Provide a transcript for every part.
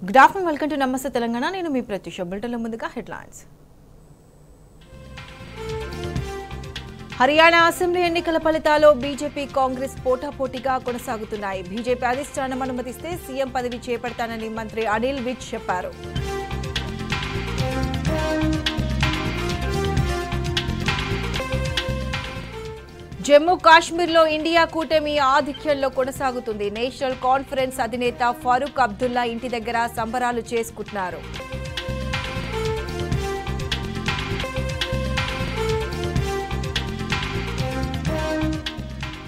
Good afternoon, welcome to నమస్తే తెలంగాణ. నేను మీ ప్రత్యూష. బులెటిన్లో ముందుగా హెడ్లైన్స్. హర్యానా అసెంబ్లీ ఎన్నికల ఫలితాల్లో బీజేపీ కాంగ్రెస్ పోటాపోటీగా కొనసాగుతున్నాయి. బీజేపీ అధిష్టానం అనుమతిస్తే సీఎం పదవి చేపడతానని మంత్రి అనిల్ విజ్ చెప్పారు. జమ్మూ కాశ్మీర్లో ఇండియా కూటమి ఆధిక్యంలో కొనసాగుతుంది. నేషనల్ కాన్ఫరెన్స్ అధినేత ఫరూక్ అబ్దుల్లా ఇంటి దగ్గర సంబరాలు చేసుకుంటున్నారు.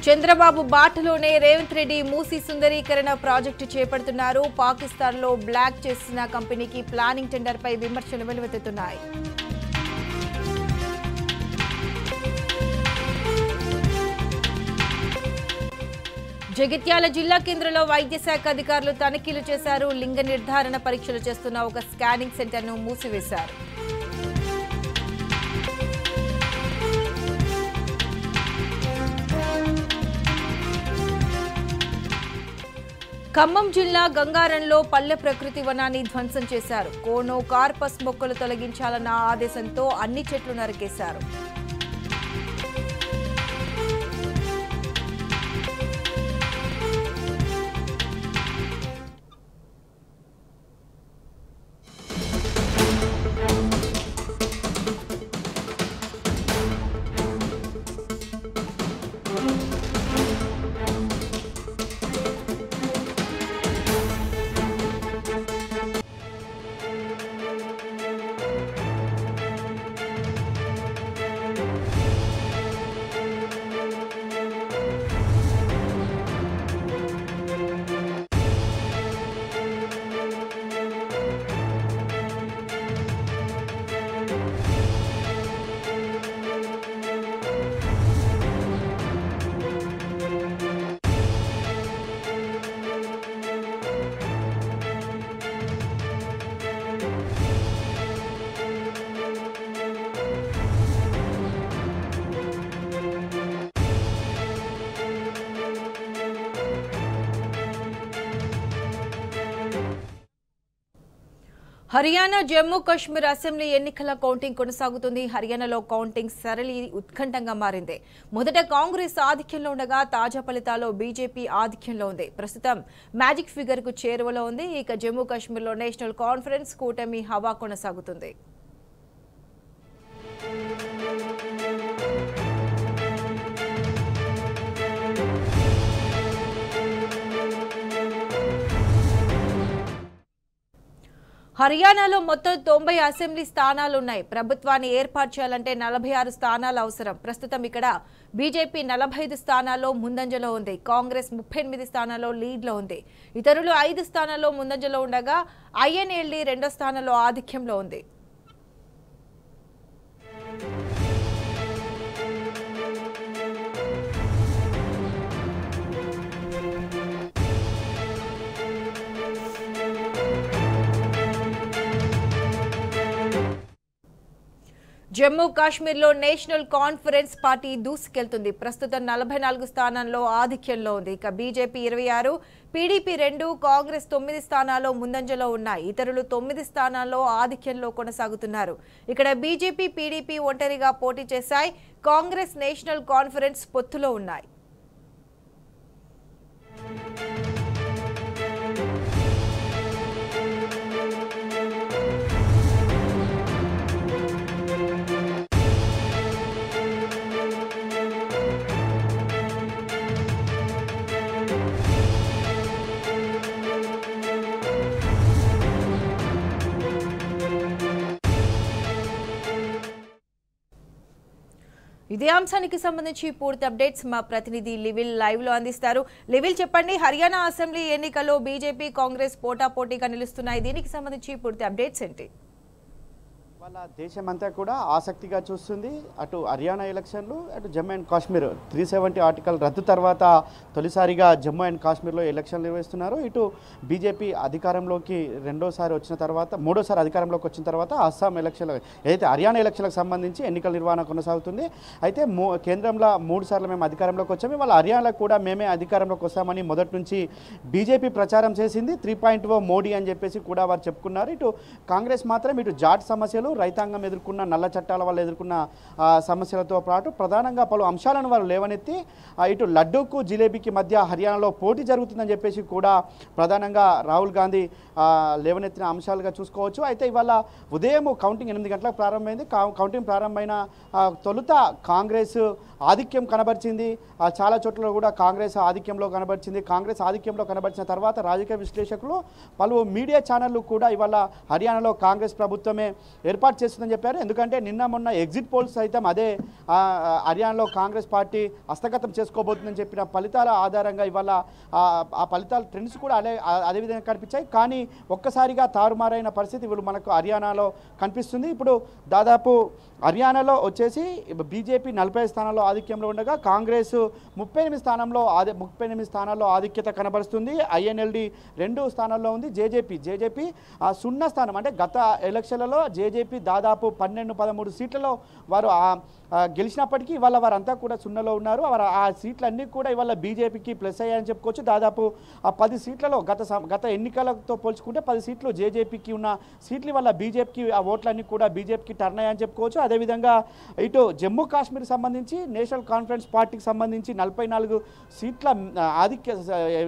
చంద్రబాబు బాటలోనే రేవంత్ రెడ్డి మూసీ సుందరీకరణ ప్రాజెక్టు చేపడుతున్నారు. పాకిస్తాన్లో బ్లాక్ చేసిన కంపెనీకి ప్లానింగ్ టెండర్పై విమర్శలు వెలువెత్తుతున్నాయి. జగిత్యాల జిల్లా కేంద్రంలో వైద్య శాఖ అధికారులు తనిఖీలు చేశారు. లింగ నిర్ధారణ పరీక్షలు చేస్తున్న ఒక స్కానింగ్ సెంటర్ను మూసివేశారు. ఖమ్మం జిల్లా గంగారంలో పల్లె ప్రకృతి వనాన్ని ధ్వంసం చేశారు. కోనో కార్పస్ మొక్కలు తొలగించాలన్న ఆదేశంతో అన్ని చెట్లు నరికేశారు. హర్యానా జమ్మూ కాశ్మీర్ అసెంబ్లీ ఎన్నికల కౌంటింగ్ కొనసాగుతుంది. హర్యానాలో కౌంటింగ్ సరళి ఉత్కంఠంగా మారింది. మొదట కాంగ్రెస్ ఆధిక్యంలో ఉండగా తాజా ఫలితాల్లో బీజేపీ ఆధిక్యంలో ఉంది. ప్రస్తుతం మ్యాజిక్ ఫిగర్ కు చేరువలో ఉంది. ఇక జమ్మూ కాశ్మీర్లో నేషనల్ కాన్ఫరెన్స్ కూటమి హవా కొనసాగుతుంది. హర్యానాలో మొత్తం 90 అసెంబ్లీ స్థానాలున్నాయి. ప్రభుత్వాన్ని ఏర్పాటు చేయాలంటే 46 స్థానాలు అవసరం. ప్రస్తుతం ఇక్కడ బీజేపీ 45 స్థానాల్లో ముందంజలో ఉంది. కాంగ్రెస్ 38 స్థానాల్లో లీడ్లో ఉంది. ఇతరులు 5 స్థానాల్లో ముందంజలో ఉండగా ఐఎన్ఎల్డీ 2వ స్థానంలో ఆధిక్యంలో ఉంది. జమ్మూ కాశ్మీర్లో నేషనల్ కాన్ఫరెన్స్ పార్టీ దూసుకెళ్తుంది. ప్రస్తుతం 44 స్థానాల్లో ఆధిక్యంలో ఉంది. ఇక బీజేపీ 26, పీడీపీ 2, కాంగ్రెస్ 9 స్థానాల్లో ముందంజలో ఉన్నాయి. ఇతరులు 9 స్థానాల్లో ఆధిక్యంలో కొనసాగుతున్నారు. ఇక్కడ బీజేపీ, పీడీపీ ఒంటరిగా పోటీ చేశాయి. కాంగ్రెస్, నేషనల్ కాన్ఫరెన్స్ పొత్తులో ఉన్నాయి. ఇదే అంశానికి సంబంధించి పూర్తి అప్డేట్స్ మా ప్రతినిధి లివిల్ లైవ్ లో అందిస్తారు. లివిల్, చెప్పండి, హర్యానా అసెంబ్లీ ఎన్నికల్లో బీజేపీ, కాంగ్రెస్ పోటాపోటీగా నిలుస్తున్నాయి. దీనికి సంబంధించి పూర్తి అప్డేట్స్ ఏంటి? ఇవాళ దేశమంతా కూడా ఆసక్తిగా చూస్తుంది. అటు హర్యానా ఎలక్షన్లు, అటు జమ్మూ అండ్ కాశ్మీర్ 370 ఆర్టికల్ రద్దు తర్వాత తొలిసారిగా జమ్మూ అండ్ కాశ్మీర్లో ఎలక్షన్లు నిర్వహిస్తున్నారు. ఇటు బీజేపీ అధికారంలోకి మూడోసారి అధికారంలోకి వచ్చిన తర్వాత అస్సాం ఎలక్షన్లు, ఏదైతే హర్యానా ఎలక్షన్లకు సంబంధించి ఎన్నికల నిర్వహణ కొనసాగుతుంది. అయితే కేంద్రంలో 3 సార్లు మేము అధికారంలోకి వచ్చాము, ఇవాళ హర్యానాలో కూడా మేమే అధికారంలోకి వస్తామని మొదటి నుంచి బీజేపీ ప్రచారం చేసింది. 3.0 మోడీ అని చెప్పేసి కూడా వారు చెప్పుకున్నారు. ఇటు కాంగ్రెస్ మాత్రం ఇటు జాట్ సమస్యలు, రైతాంగం ఎదుర్కొన్న నల్ల చట్టాల వల్ల ఎదుర్కొన్న సమస్యలతో పాటు ప్రధానంగా పలు అంశాలను వారు లేవనెత్తి ఇటు లడ్డూకు జిలేబీకి మధ్య హర్యానాలో పోటీ జరుగుతుందని చెప్పేసి కూడా ప్రధానంగా రాహుల్ గాంధీ లేవనెత్తిన అంశాలుగా చూసుకోవచ్చు. అయితే ఇవాళ ఉదయం కౌంటింగ్ 8 గంటలకు ప్రారంభమైంది. కౌంటింగ్ ప్రారంభమైన తొలుత కాంగ్రెస్ ఆధిక్యం కనబరిచింది. చాలా చోట్ల కూడా కాంగ్రెస్ ఆధిక్యంలో కనబరిచింది. కాంగ్రెస్ ఆధిక్యంలో కనబరిచిన తర్వాత రాజకీయ విశ్లేషకులు, పలు మీడియా ఛానళ్లు కూడా ఇవాళ హర్యానాలో కాంగ్రెస్ ప్రభుత్వమే ఏర్పాటు చేస్తుందని చెప్పారు. ఎందుకంటే నిన్న మొన్న ఎగ్జిట్ పోల్స్ సైతం అదే హర్యానాలో కాంగ్రెస్ పార్టీ హస్తగతం చేసుకోబోతుందని చెప్పిన ఫలితాల ఆధారంగా ఇవాళ ఆ ఫలితాల ట్రెండ్స్ కూడా అదే విధంగా కనిపించాయి. కానీ ఒక్కసారిగా తారుమారైన పరిస్థితి మనకు హర్యానాలో కనిపిస్తుంది. ఇప్పుడు దాదాపు హర్యానాలో వచ్చేసి బీజేపీ 40 స్థానాల్లో ఆధిక్యంలో ఉండగా కాంగ్రెస్ 38 స్థానాల్లో ఆధిక్యత కనబరుస్తుంది. ఐఎన్ఎల్డి 2 స్థానాల్లో ఉంది. జేజేపీ 0 స్థానం, అంటే గత ఎలక్షన్లలో జేజేపీ దాదాపు 12-13 సీట్లలో వారు గెలిచినప్పటికీ ఇవాళ వారంతా కూడా 0లో ఉన్నారు. ఆ సీట్లన్నీ కూడా ఇవాళ బీజేపీకి ప్లస్ అయ్యాయని చెప్పుకోవచ్చు. దాదాపు 10 సీట్లలో గత ఎన్నికలతో పోల్చుకుంటే 10 సీట్లు జేజేపీకి ఉన్న సీట్లు వల్ల బీజేపీకి ఆ ఓట్లన్నీ కూడా బీజేపీకి టర్న్ అయ్యాయని చెప్పుకోవచ్చు. అదేవిధంగా ఇటు జమ్మూ కాశ్మీర్కి సంబంధించి నేషనల్ కాన్ఫరెన్స్ పార్టీకి సంబంధించి 44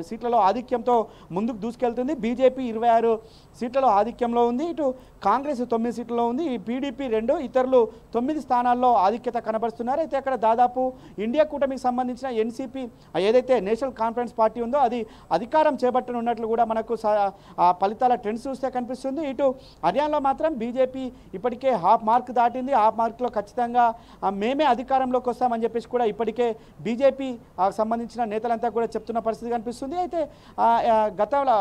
సీట్లలో ఆధిక్యంతో ముందుకు దూసుకెళ్తుంది. బీజేపీ 26 సీట్లలో ఆధిక్యంలో ఉంది. ఇటు కాంగ్రెస్ 9 సీట్లలో ఉంది. పీడీపీ 2, ఇతరులు 9 స్థానాల్లో ఆధిక్యత కనబరుస్తున్నారు. అయితే అక్కడ దాదాపు ఇండియా కూటమికి సంబంధించిన ఎన్సీపీ ఏదైతే నేషనల్ కాన్ఫరెన్స్ పార్టీ ఉందో అది అధికారం చేపట్టనున్నట్లు కూడా మనకు ఫలితాల ట్రెండ్స్ చూస్తే కనిపిస్తుంది. ఇటు హర్యానాలో మాత్రం బీజేపీ ఇప్పటికే హాఫ్ మార్క్ దాటింది. హాఫ్ మార్క్లో ఖచ్చితంగా మేమే అధికారంలోకి వస్తామని చెప్పేసి కూడా ఇప్పటికే బీజేపీ సంబంధించిన నేతలంతా కూడా చెప్తున్న పరిస్థితి కనిపిస్తుంది. అయితే గతంలో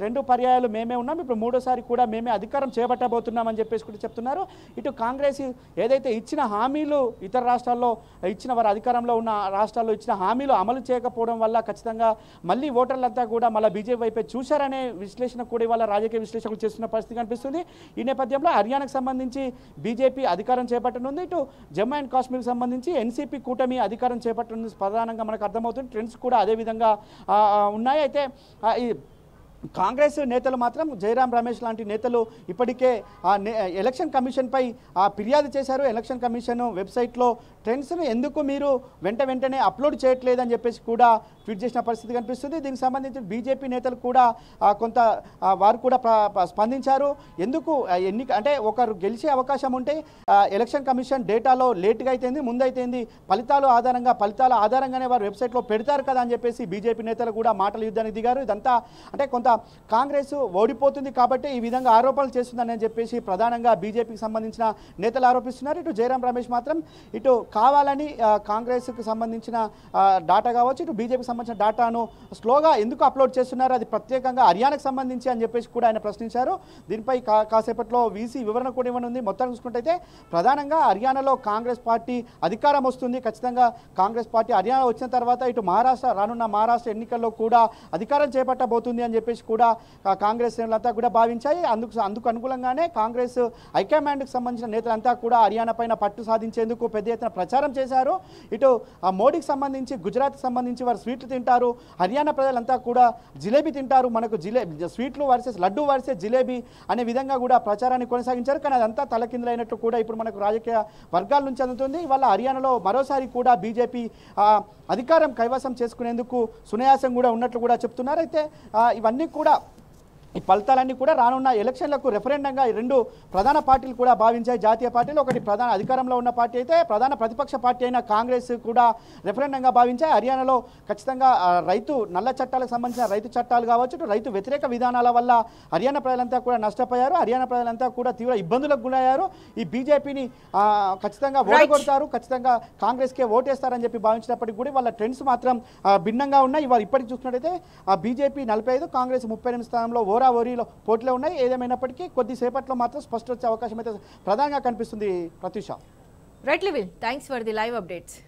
రెండు పర్యాయాలు మేమే ఉన్నాం, ఇప్పుడు మూడోసారి కూడా మేమే అధికారం చేపట్టబోతున్నామని చెప్పేసి కూడా చెప్తున్నారు. ఇటు కాంగ్రెస్ ఏదైతే ఇచ్చిన హామీలు ఇతర రాష్ట్రాల్లో ఇచ్చిన వారు అధికారంలో ఉన్న రాష్ట్రాల్లో ఇచ్చిన హామీలు అమలు చేయకపోవడం వల్ల ఖచ్చితంగా మళ్ళీ ఓటర్లంతా కూడా మళ్ళీ బీజేపీ వైపే చూశారనే విశ్లేషణ కూడా ఇవాళ రాజకీయ విశ్లేషకులు చేస్తున్న పరిస్థితి కనిపిస్తుంది. ఈ నేపథ్యంలో హర్యానాకు సంబంధించి బీజేపీ అధికారం చేపట్టనుంది. ఇటు జమ్మూ అండ్ కాశ్మీర్కి సంబంధించి ఎన్సీపీ కూటమి అధికారం చేపట్టనుంది ప్రధానంగా మనకు అర్థమవుతుంది. ట్రెండ్స్ కూడా అదేవిధంగా ఉన్నాయి. అయితే ఈ కాంగ్రెస్ నేతలు మాత్రం జయరాం రమేష్ లాంటి నేతలు ఇప్పటికే ఎలక్షన్ కమిషన్పై ఫిర్యాదు చేశారు. ఎలక్షన్ కమిషన్ వెబ్సైట్లో ట్రెండ్స్ను ఎందుకు మీరు వెంటనే అప్లోడ్ చేయట్లేదని చెప్పేసి కూడా ట్వీట్ చేసిన పరిస్థితి కనిపిస్తుంది. దీనికి సంబంధించి బీజేపీ నేతలు కూడా వారు కూడా స్పందించారు. ఎందుకు అంటే ఒకరు గెలిచే అవకాశం ఉంటే ఎలక్షన్ కమిషన్ డేటాలో లేట్గా అయితేంది, ముందైతేంది, ఫలితాల ఆధారంగానే వారు వెబ్సైట్లో పెడతారు కదా అని చెప్పేసి బీజేపీ నేతలు కూడా మాటల యుద్ధానికి దిగారు. ఇదంతా అంటే కొంత కాంగ్రెస్ ఓడిపోతుంది కాబట్టి ఈ విధంగా ఆరోపణలు చేస్తుందని చెప్పేసి ప్రధానంగా బీజేపీకి సంబంధించిన నేతలు ఆరోపిస్తున్నారు. ఇటు జయరాం రమేష్ మాత్రం ఇటు కావాలని కాంగ్రెస్కి సంబంధించిన డాటా కావచ్చు, ఇటు బీజేపీకి సంబంధించిన డాటాను స్లోగా ఎందుకు అప్లోడ్ చేస్తున్నారు, అది ప్రత్యేకంగా హర్యానాకు సంబంధించి అని చెప్పేసి కూడా ఆయన ప్రశ్నించారు. దీనిపై కాసేపట్లో వీసీ వివరణ కూడా ఇవ్వనుంది. మొత్తం చూసుకుంటే ప్రధానంగా హర్యానాలో కాంగ్రెస్ పార్టీ అధికారం వస్తుంది. ఖచ్చితంగా కాంగ్రెస్ పార్టీ హర్యానా వచ్చిన తర్వాత ఇటు రానున్న మహారాష్ట్ర ఎన్నికల్లో కూడా అధికారం చేపట్టబోతుంది అని చెప్పేసి కూడా కాంగ్రెస్ నేతలంతా కూడా భావించాయి. అందుకు అనుకూలంగానే కాంగ్రెస్ హైకమాండ్కి సంబంధించిన నేతలంతా కూడా హర్యానా పైన పట్టు సాధించేందుకు పెద్ద ఎత్తున ప్రచారం చేశారు. ఇటు మోడీకి సంబంధించి, గుజరాత్కి సంబంధించి వారు స్వీట్లు తింటారు, హర్యానా ప్రజలంతా కూడా జిలేబీ తింటారు, మనకు స్వీట్లు వర్సెస్ లడ్డు వర్సెస్ జిలేబీ అనే విధంగా కూడా ప్రచారాన్ని కొనసాగించారు. కానీ అదంతా తలకిందులైనట్లు కూడా ఇప్పుడు మనకు రాజకీయ వర్గాల నుంచి అందుతుంది. ఇవాళ హర్యానాలో మరోసారి కూడా బీజేపీ అధికారం కైవసం చేసుకునేందుకు సునాయాసం కూడా ఉన్నట్లు కూడా చెప్తున్నారు. అయితే ఇవన్నీ కూడా ఈ ఫలితాలన్నీ కూడా రానున్న ఎలక్షన్లకు రెఫరెండంగా ఈ 2 ప్రధాన పార్టీలు కూడా భావించాయి. జాతీయ పార్టీలు, ఒకటి ప్రధాన అధికారంలో ఉన్న పార్టీ అయితే ప్రధాన ప్రతిపక్ష పార్టీ అయిన కాంగ్రెస్ కూడా రెఫరెండంగా భావించాయి. హర్యానాలో ఖచ్చితంగా నల్ల చట్టాలకు సంబంధించిన రైతు చట్టాలు కావచ్చు, రైతు వ్యతిరేక విధానాల వల్ల హర్యానా ప్రజలంతా కూడా నష్టపోయారు. హర్యానా ప్రజలంతా కూడా తీవ్ర ఇబ్బందులకు గురయ్యారు. ఈ బీజేపీని ఖచ్చితంగా ఓడగొడతారు, ఖచ్చితంగా కాంగ్రెస్కే ఓటేస్తారని చెప్పి భావించినప్పటికీ కూడా వాళ్ళ ట్రెండ్స్ మాత్రం భిన్నంగా ఉన్నాయి. ఇవాళ ఇప్పటికి చూసినట్టయితే బీజేపీ 45, కాంగ్రెస్ 38 స్థానంలో హోరాహోరీలో పోటీలో ఉన్నాయి. ఏదేమైనప్పటికీ కొద్దిసేపట్లో మాత్రం స్పష్టత వచ్చే అవకాశం అయితే ప్రధానంగా కనిపిస్తుంది. Pratyusha. Right level, thanks for the live updates.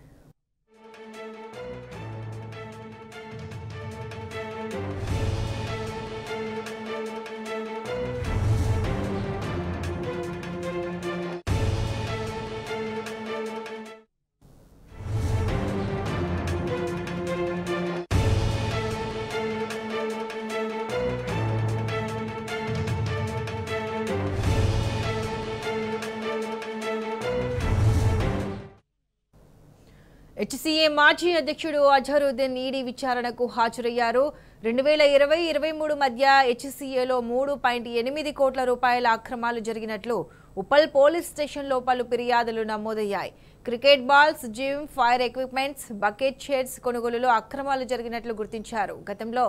HCA మాజీ అధ్యక్షుడు అజరుద్దీన్ ఈడీ విచారణకు హాజరయ్యారు. 2020-23 మధ్య హెచ్సీఏలో 3.8 కోట్ల రూపాయల అక్రమాలు జరిగినట్లు ఉప్పల్ పోలీస్ స్టేషన్లో పలు ఫిర్యాదులు నమోదయ్యాయి. Cricket balls, gym, fire equipments, bucket sheds కొనుగోలులో అక్రమాలు జరిగినట్లు గుర్తించారు. గతంలో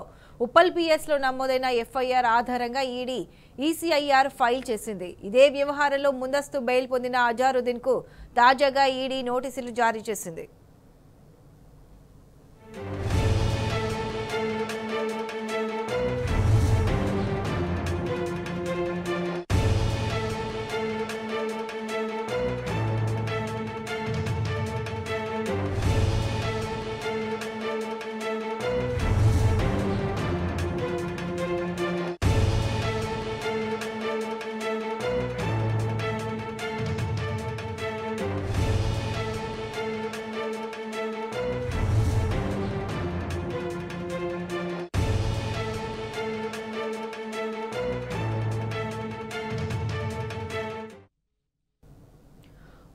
ఉప్పల్ పిఎస్లో నమోదైన ఎఫ్ఐఆర్ ఆధారంగా ఈడీ ఈసీఐఆర్ ఫైల్ చేసింది. ఇదే వ్యవహారంలో ముందస్తు బెయిల్ పొందిన అజరుద్దీన్కు తాజాగా ఈడీ నోటీసులు జారీ చేసింది.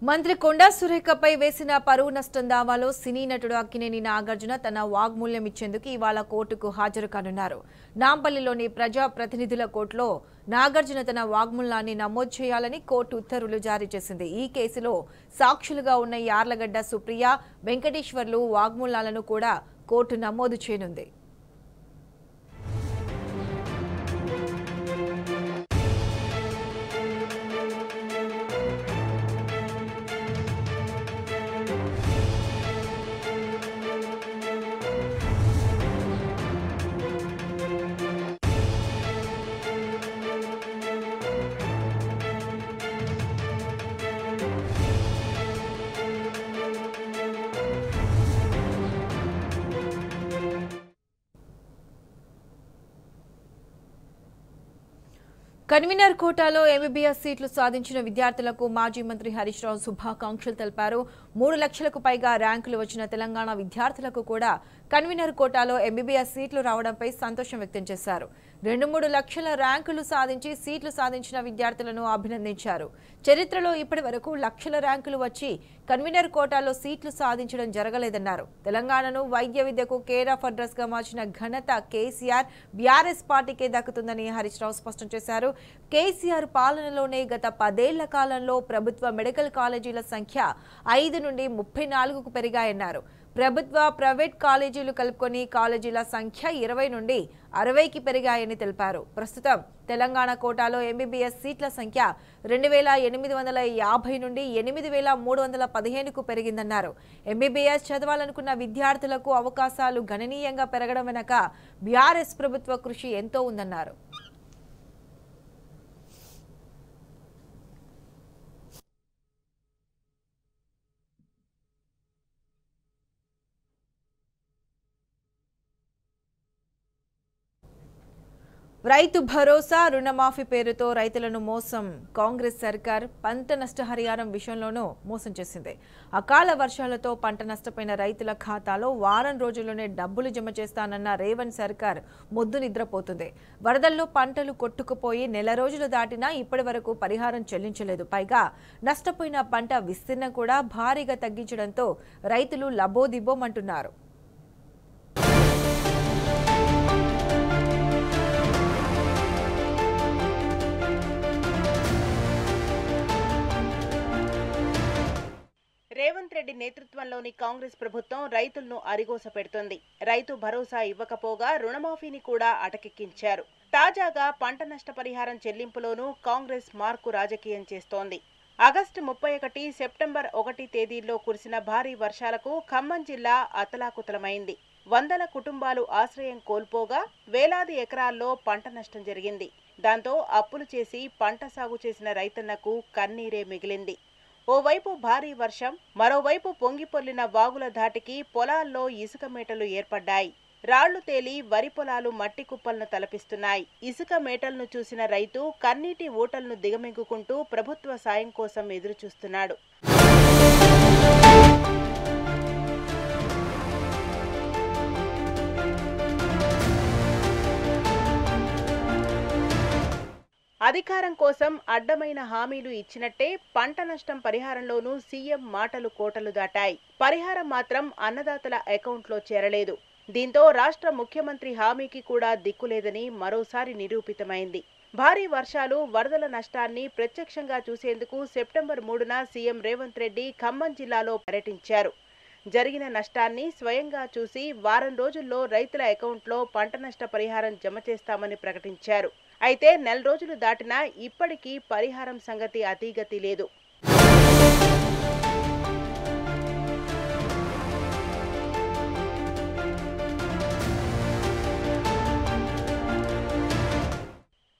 మంత్రి కొండా సురేఖపై వేసిన పరువు నష్టం దావాలో సినీ నటుడు అక్కినేని నాగార్జున తన వాగ్మూల్యం ఇచ్చేందుకు ఇవాళ కోర్టుకు హాజరు కానున్నారు. నాంపల్లిలోని ప్రజా ప్రతినిధుల కోర్టులో నాగార్జున తన వాగ్మూలాన్ని నమోదు చేయాలని కోర్టు ఉత్తర్వులు జారీ చేసింది. ఈ కేసులో సాక్షులుగా ఉన్న యార్లగడ్డ సుప్రియ, వెంకటేశ్వర్లు వాగ్మూలాలను కూడా కోర్టు నమోదు చేయనుంది. కన్వీనర్ కోటాలో ఎంబీబీఎస్ సీట్లు సాధించిన విద్యార్థులకు మాజీ మంత్రి హరీష్ రావు శుభాకాంక్షలు తెలిపారు. 3 లక్షలకు పైగా ర్యాంకులు వచ్చిన తెలంగాణ విద్యార్థులకు కూడా కన్వీనర్ కోటాలో ఎంబీబీఎస్ సీట్లు రావడంపై సంతోషం వ్యక్తం చేశారు. 2-3 లక్షల ర్యాంకులు సాధించి సీట్లు సాధించిన విద్యార్థులను అభినందించారు. చరిత్రలో ఇప్పటి వరకు లక్షల ర్యాంకులు వచ్చి కన్వీనర్ కోటాలో సీట్లు సాధించడం జరగలేదన్నారు. తెలంగాణను వైద్య విద్యకు కేర్ ఆఫ్ అడ్రస్ గా మార్చిన ఘనత కేసీఆర్, బీఆర్ఎస్ పార్టీకే దక్కుతుందని హరీష్ రావు స్పష్టం చేశారు. కేసీఆర్ పాలనలోనే గత 10 ఏళ్ల కాలంలో ప్రభుత్వ మెడికల్ కాలేజీల సంఖ్య 5 నుండి 34కు పెరిగాయన్నారు. ప్రభుత్వ, ప్రైవేట్ కాలేజీలు కలుపుకొని కాలేజీల సంఖ్య 20 నుండి 60కి పెరిగాయని తెలిపారు. ప్రస్తుతం తెలంగాణ కోటాలో ఎంబీబీఎస్ సీట్ల సంఖ్య 2850 నుండి 8315కు పెరిగిందన్నారు. ఎంబీబీఎస్ చదవాలనుకున్న విద్యార్థులకు అవకాశాలు గణనీయంగా పెరగడం వెనుక బీఆర్ఎస్ ప్రభుత్వ కృషి ఎంతో ఉందన్నారు. రైతు భరోసా, రుణమాఫీ పేరుతో రైతులను మోసం. కాంగ్రెస్ సర్కార్ పంట నష్టపరిహారం విషయంలోనూ మోసం చేసింది. అకాల వర్షాలతో పంట నష్టపోయిన రైతుల ఖాతాలో వారం రోజుల్లోనే డబ్బులు జమ చేస్తానన్న రేవంత్ సర్కార్ మొద్దు నిద్రపోతుంది. వరదల్లో పంటలు కొట్టుకుపోయి నెల రోజులు దాటినా ఇప్పటి వరకు పరిహారం చెల్లించలేదు. పైగా నష్టపోయిన పంట విస్తీర్ణం కూడా భారీగా తగ్గించడంతో రైతులు లబోదిబోమంటున్నారు. రేవంత్ రెడ్డి నేతృత్వంలోని కాంగ్రెస్ ప్రభుత్వం రైతులను అరిగోస పెడుతోంది. రైతు భరోసా ఇవ్వకపోగా రుణమాఫీని కూడా అటకెక్కించారు. తాజాగా పంట నష్టపరిహారం చెల్లింపులోనూ కాంగ్రెస్ మార్కు రాజకీయం చేస్తోంది. ఆగస్టు 31, సెప్టెంబర్ 1 తేదీల్లో కురిసిన భారీ వర్షాలకు ఖమ్మం జిల్లా అతలాకుతలమైంది. వందల కుటుంబాలు ఆశ్రయం కోల్పోగా వేలాది ఎకరాల్లో పంట నష్టం జరిగింది. దాంతో అప్పులు చేసి పంట సాగు చేసిన రైతన్నకు కన్నీరే మిగిలింది. ఓవైపు భారీ వర్షం, మరోవైపు పొంగిపొర్లిన వాగుల ధాటికి పొలాల్లో ఇసుక మేటలు ఏర్పడ్డాయి. రాళ్లు తేలి వరి పొలాలు మట్టి కుప్పలను తలపిస్తున్నాయి. ఇసుక మేటలను చూసిన రైతు కన్నీటి ఊటలను దిగమింగుకుంటూ ప్రభుత్వ సాయం కోసం ఎదురుచూస్తున్నాడు. అధికారం కోసం అడ్డమైన హామీలు ఇచ్చినట్టే పంట నష్టం పరిహారంలోనూ సీఎం మాటలు కోటలు దాటాయి. పరిహారం మాత్రం అన్నదాతల అకౌంట్లో చేరలేదు. దీంతో రాష్ట్ర ముఖ్యమంత్రి హామీకి కూడా దిక్కులేదని మరోసారి నిరూపితమైంది. భారీ వర్షాలు, వరదల నష్టాన్ని ప్రత్యక్షంగా చూసేందుకు సెప్టెంబర్ 3న సీఎం రేవంత్ రెడ్డి ఖమ్మం జిల్లాలో పర్యటించారు. జరిగిన నష్టాన్ని స్వయంగా చూసి వారం రోజుల్లో రైతుల అకౌంట్లో పంట నష్ట పరిహారం జమ చేస్తామని ప్రకటించారు. అయితే నెల రోజులు దాటినా ఇప్పటికీ పరిహారం సంగతి అతీగతి లేదు.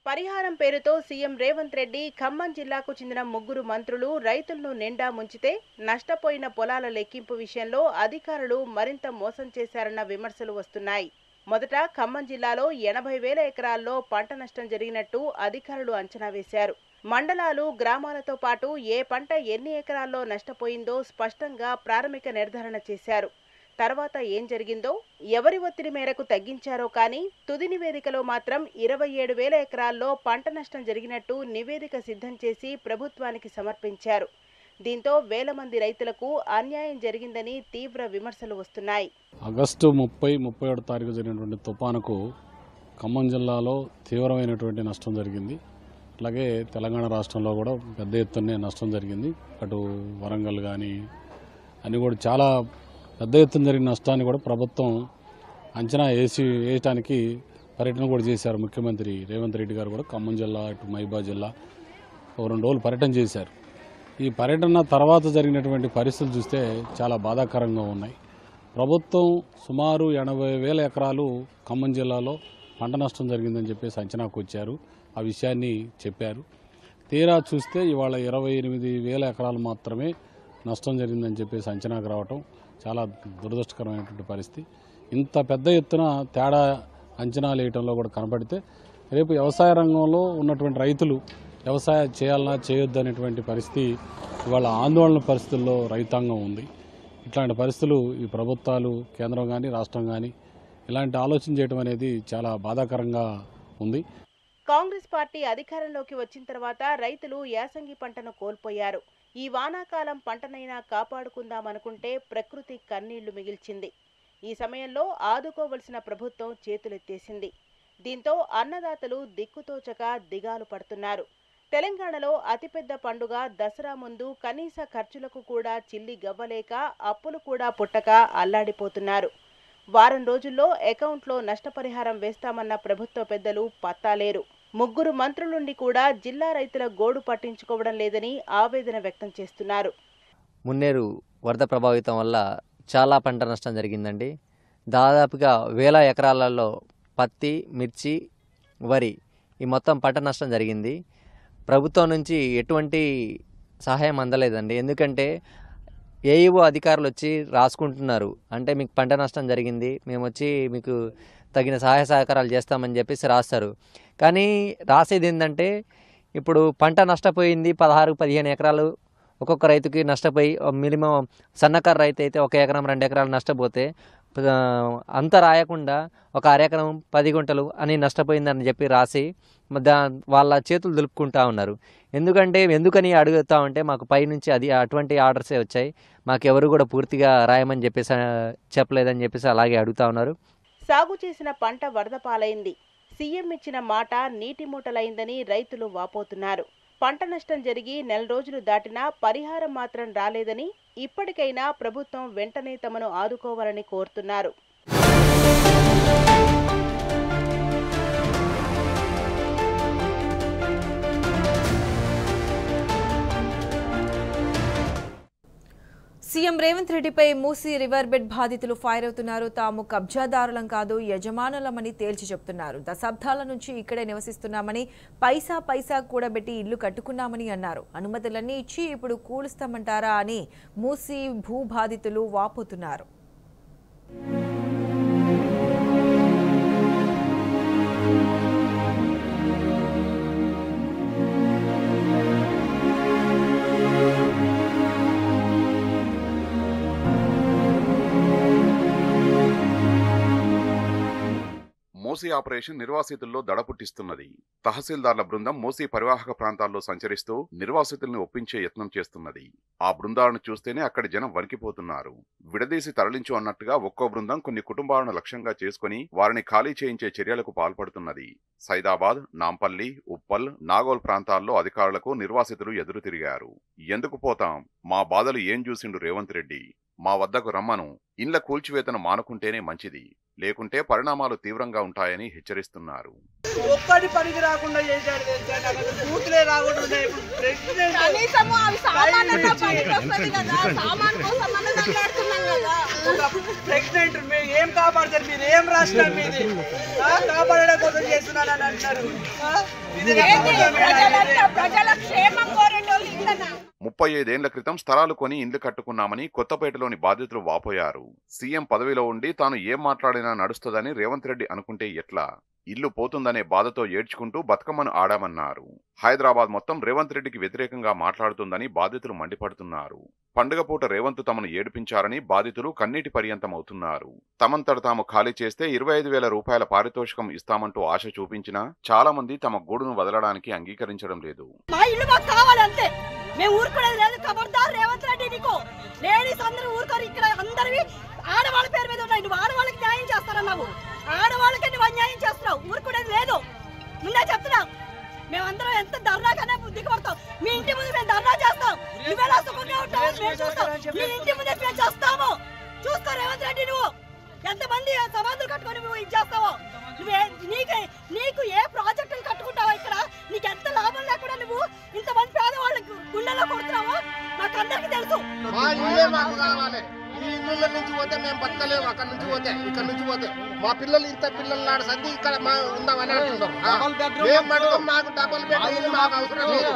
పరిహారం పేరుతో సీఎం రేవంత్ రెడ్డి ఖమ్మం జిల్లాకు చెందిన 3 మంత్రులు రైతులను నిండా ముంచితే నష్టపోయిన పొలాల లెక్కింపు విషయంలో అధికారులు మరింత మోసం చేశారన్న విమర్శలు వస్తున్నాయి. మొదట ఖమ్మం జిల్లాలో 80,000 ఎకరాల్లో పంట నష్టం జరిగినట్టు అధికారులు అంచనా వేశారు. మండలాలు, గ్రామాలతో పాటు ఏ పంట ఎన్ని ఎకరాల్లో నష్టపోయిందో స్పష్టంగా ప్రాథమిక నిర్ధారణ చేశారు. తర్వాత ఏం జరిగిందో, ఎవరి ఒత్తిడి మేరకు తగ్గించారో కానీ తుది నివేదికలో మాత్రం 27,000 ఎకరాల్లో పంట నష్టం జరిగినట్టు నివేదిక సిద్ధం చేసి ప్రభుత్వానికి సమర్పించారు. దీంతో వేల మంది రైతులకు అన్యాయం జరిగిందని తీవ్ర విమర్శలు వస్తున్నాయి. ఆగస్టు 30-31 తారీఖు జరిగినటువంటి తుపానుకు ఖమ్మం జిల్లాలో తీవ్రమైనటువంటి నష్టం జరిగింది. అలాగే తెలంగాణ రాష్ట్రంలో కూడా పెద్ద ఎత్తునే నష్టం జరిగింది. అటు వరంగల్ కానీ అని కూడా చాలా పెద్ద ఎత్తున జరిగిన నష్టాన్ని కూడా ప్రభుత్వం అంచనా వేయటానికి పర్యటన కూడా చేశారు. ముఖ్యమంత్రి రేవంత్ రెడ్డి గారు కూడా ఖమ్మం జిల్లా, ఇటు మహబూబా జిల్లా 2 రోజులు పర్యటన చేశారు. ఈ పర్యటన తర్వాత జరిగినటువంటి పరిస్థితులు చూస్తే చాలా బాధాకరంగా ఉన్నాయి. ప్రభుత్వం సుమారు 80,000 ఎకరాలు ఖమ్మం జిల్లాలో పంట నష్టం జరిగిందని చెప్పేసి అంచనాకు వచ్చారు. ఆ విషయాన్ని చెప్పారు. తీరా చూస్తే ఇవాళ 28,000 ఎకరాలు మాత్రమే నష్టం జరిగిందని చెప్పేసి అంచనాకు రావటం చాలా దురదృష్టకరమైనటువంటి పరిస్థితి. ఇంత పెద్ద ఎత్తున తేడా అంచనాలు వేయటంలో కూడా కనపడితే రేపు వ్యవసాయ రంగంలో ఉన్నటువంటి రైతులు వ్యవసాయం చేయాలన్నా చేయొద్దు అనేటువంటి పరిస్థితి ఇవాళ ఆందోళన పరిస్థితుల్లో రైతాంగం ఉంది. ఇట్లాంటి పరిస్థితులు ఈ ప్రభుత్వాలు, కేంద్రం కానీ రాష్ట్రం కానీ ఇలాంటి ఆలోచన చేయడం అనేది చాలా బాధాకరంగా ఉంది. కాంగ్రెస్ పార్టీ అధికారంలోకి వచ్చిన తర్వాత రైతులు యాసంగి పంటను కోల్పోయారు. ఈ వానాకాలం పంటనైనా కాపాడుకుందామనుకుంటే ప్రకృతి కన్నీళ్లు మిగిల్చింది. ఈ సమయంలో ఆదుకోవలసిన ప్రభుత్వం చేతులెత్తేసింది. దీంతో అన్నదాతలు దిక్కుతోచక దిగాలు పడుతున్నారు. తెలంగాణలో అతిపెద్ద పండుగ దసరా ముందు కనీస ఖర్చులకు కూడా చిల్లి గవ్వలేక అప్పులు కూడా పుట్టక అల్లాడిపోతున్నారు. వారం రోజుల్లో అకౌంట్లో నష్టపరిహారం వేస్తామన్న ప్రభుత్వ పెద్దలు పత్తాలేరు. 3 మంత్రులుండి కూడా జిల్లా రైతుల గోడు పట్టించుకోవడం లేదని ఆవేదన వ్యక్తం చేస్తున్నారు. మున్నేరు వరద ప్రభావితం వల్ల చాలా పంట నష్టం జరిగిందండి. దాదాపుగా 1000 ఎకరాలలో పత్తి, మిర్చి, వరి ఈ మొత్తం పంట నష్టం జరిగింది. ప్రభుత్వం నుంచి ఎటువంటి సహాయం అందలేదండి. ఎందుకంటే ఏఈఓ అధికారులు వచ్చి రాసుకుంటున్నారు. అంటే మీకు పంట నష్టం జరిగింది, మేము వచ్చి మీకు తగిన సహాయ సహకారాలు చేస్తామని చెప్పేసి రాస్తారు. కానీ రాసేది ఏంటంటే ఇప్పుడు పంట నష్టపోయింది 16-15 ఎకరాలు ఒక్కొక్క రైతుకి నష్టపోయి, మినిమం సన్నకారు రైతు అయితే 1 ఎకరం 2 ఎకరాలు నష్టపోతే అంత రాయకుండా ఒక అరెకరం 10 గుంటలు అని నష్టపోయిందని చెప్పి రాసి వాళ్ళ చేతులు దులుపుకుంటా ఉన్నారు. ఎందుకని అడుగుతా ఉంటే మాకు పైనుంచి అటువంటి ఆర్డర్సే వచ్చాయి, మాకెవరు కూడా పూర్తిగా రాయమని చెప్పేసి చెప్పలేదని చెప్పేసి అలాగే అడుగుతా ఉన్నారు. సాగు చేసిన పంట వరద పాలైంది. సీఎం ఇచ్చిన మాట నీటి మూటలైందని రైతులు వాపోతున్నారు. పంట నష్టం జరిగి నెల రోజులు దాటినా పరిహారం మాత్రం రాలేదని, ఇప్పటికైనా ప్రభుత్వం వెంటనే తమను ఆదుకోవాలని కోరుతున్నారు. సీఎం రేవంత్ రెడ్డిపై మూసీ రివర్ బెడ్ బాధితులు ఫైర్ అవుతున్నారు. తాము కబ్జాదారులం కాదు, యజమానులమని తేల్చి చెప్తున్నారు. దశాబ్దాల నుంచి ఇక్కడే నివసిస్తున్నామని, పైసా పైసా కూడబెట్టి ఇల్లు కట్టుకున్నామని అన్నారు. అనుమతులన్నీ ఇచ్చి ఇప్పుడు కూలుస్తామంటారా అని మూసీ భూ బాధితులు వాపోతున్నారు. మూసీ ఆపరేషన్ నిర్వాసితుల్లో దడపుట్టిస్తున్నది. తహసీల్దార్ల బృందం మూసీ పరివాహక ప్రాంతాల్లో సంచరిస్తూ నిర్వాసితుల్ని ఒప్పించే యత్నం చేస్తున్నది. ఆ బృందాలను చూస్తేనే అక్కడి జనం వణికిపోతున్నారు. విడదీసి తరలించు అన్నట్టుగా ఒక్కో బృందం కొన్ని కుటుంబాలను లక్ష్యంగా చేసుకుని వారిని ఖాళీ చేయించే చర్యలకు పాల్పడుతున్నది. సైదాబాద్, నాంపల్లి, ఉప్పల్, నాగోల్ ప్రాంతాల్లో అధికారులకు నిర్వాసితులు ఎదురు తిరిగారు. ఎందుకు పోతాం, మా బాధలు ఏం చూసిండు రేవంత్ రెడ్డి, మా వద్దకు రమ్మను, ఇండ్ల కూల్చివేతను మానుకుంటేనే మంచిది, లేకుంటే పరిణామాలు తీవ్రంగా ఉంటాయని హెచ్చరిస్తున్నారు. ఒక్కడి పనికి రాకుండా చేశాడు. ప్రెగ్నెంట్ ఏం కాపాడతారు మీరు? ఏం రాష్ట్రం మీది? కాపాడడం కోసం చేస్తున్నారని అంటారు. 35 ఏళ్ల క్రితం స్థలాలు కొని ఇండ్లు కట్టుకున్నామని కొత్తపేటలోని బాధితులు వాపోయారు. సీఎం పదవిలో ఉండి తాను ఏం మాట్లాడినా నడుస్తుందని రేవంత్ రెడ్డి అనుకుంటే ఎట్లా? ఇల్లు పోతుందనే బాధతో ఏడ్చుకుంటూ బతుకమ్మను ఆడామన్నారు. హైదరాబాద్ మొత్తం రేవంత్ రెడ్డికి వ్యతిరేకంగా మాట్లాడుతుందని బాధితులు మండిపడుతున్నారు. పండుగ పూట రేవంత్ తమను ఏడిపించారని బాధితులు కన్నీటి పర్యంతమవుతున్నారు. తమంతట తాము ఖాళీ చేస్తే 25,000 రూపాయల పారితోషికం ఇస్తామంటూ ఆశ చూపించినా చాలా మంది తమ గూడును వదలడానికి అంగీకరించడం లేదు. ఆడవాళ్ళ పేరు మీద ఉన్నాయి, నువ్వు ఆడవాళ్ళకి న్యాయం చేస్తారన్నావు, ఆడవాళ్ళకి నువ్వు అన్యాయం చేస్తున్నావు, ఊరుకునేది లేదు. ముందే చెప్తున్నా, మేమందరం ఎంత ధర్నాకనే దిగబడతాం. మీ ఇంటి ముందు మేము ధర్నా చేస్తాం, నువ్వెలా సుఖంగా ఉంటావు మేము చూస్తాం. మీ ఇంటి ముందే మేము చేస్తాము, చూసుకో రేవంత్ రెడ్డి. నువ్వు ఎంతమంది సమాధులు కట్టుకొని నువ్వు ఇది చేస్తావో, నీకు ఏ ప్రాజెక్టులు కట్టుకుంటావో, ఇక్కడ నీకు ఎంత లాభం లేకుండా నువ్వు ఇంతమంది పేదవాళ్ళకి గుండెల్లో కొడుతున్నావో మాకు అందరికీ తెలుసు. ఈ ఇళ్ళ నుంచి పోతే మేము బతకలేము. అక్కడ నుంచి పోతే ఇక్కడ నుంచి పోతే మా పిల్లలు ఇంత పిల్లలు నాడు సంధి ఇక్కడ ఉందామని అంటున్నాం. మాకు డబుల్ బెడ్ మాకు అవసరం లేదు.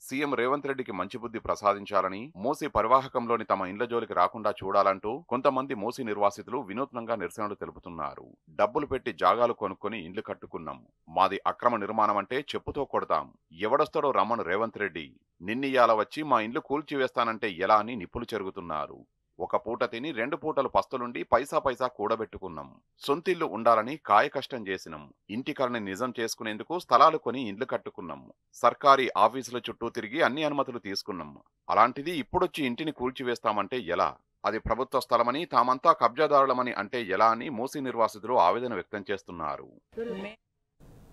సీఎం రేవంత్ రెడ్డికి మంచి బుద్ధి ప్రసాదించాలని, మూసీ పరివాహకంలోని తమ ఇండ్ల జోలికి రాకుండా చూడాలంటూ కొంతమంది మూసీ నిర్వాసితులు వినూత్నంగా నిరసనలు తెలుపుతున్నారు. డబ్బులు పెట్టి జాగాలు కొనుక్కొని ఇండ్లు కట్టుకున్నాం, మాది అక్రమ నిర్మాణం అంటే చెప్పుతో కొడతాం, ఎవడొస్తాడో రమ్మను రేవంత్ రెడ్డి, నిన్నియాల వచ్చి మా ఇండ్లు కూల్చివేస్తానంటే ఎలా అని నిప్పులు చెరుగుతున్నారు. ఒక పూట తిని 2 పూటలు పస్తులుండి పైసా పైసా కూడబెట్టుకున్నాం, సొంతిల్లు ఉండాలని కాయ కష్టం చేసినాం, ఇంటి కలని నిజం చేసుకునేందుకు స్థలాలు కొని ఇండ్లు కట్టుకున్నాం, సర్కారీ ఆఫీసుల చుట్టూ తిరిగి అన్ని అనుమతులు తీసుకున్నాం, అలాంటిది ఇప్పుడొచ్చి ఇంటిని కూల్చివేస్తామంటే ఎలా? అది ప్రభుత్వ స్థలమని తామంతా కబ్జాదారులమని అంటే ఎలా అని మూసీ నిర్వాసితులు ఆవేదన వ్యక్తం చేస్తున్నారు.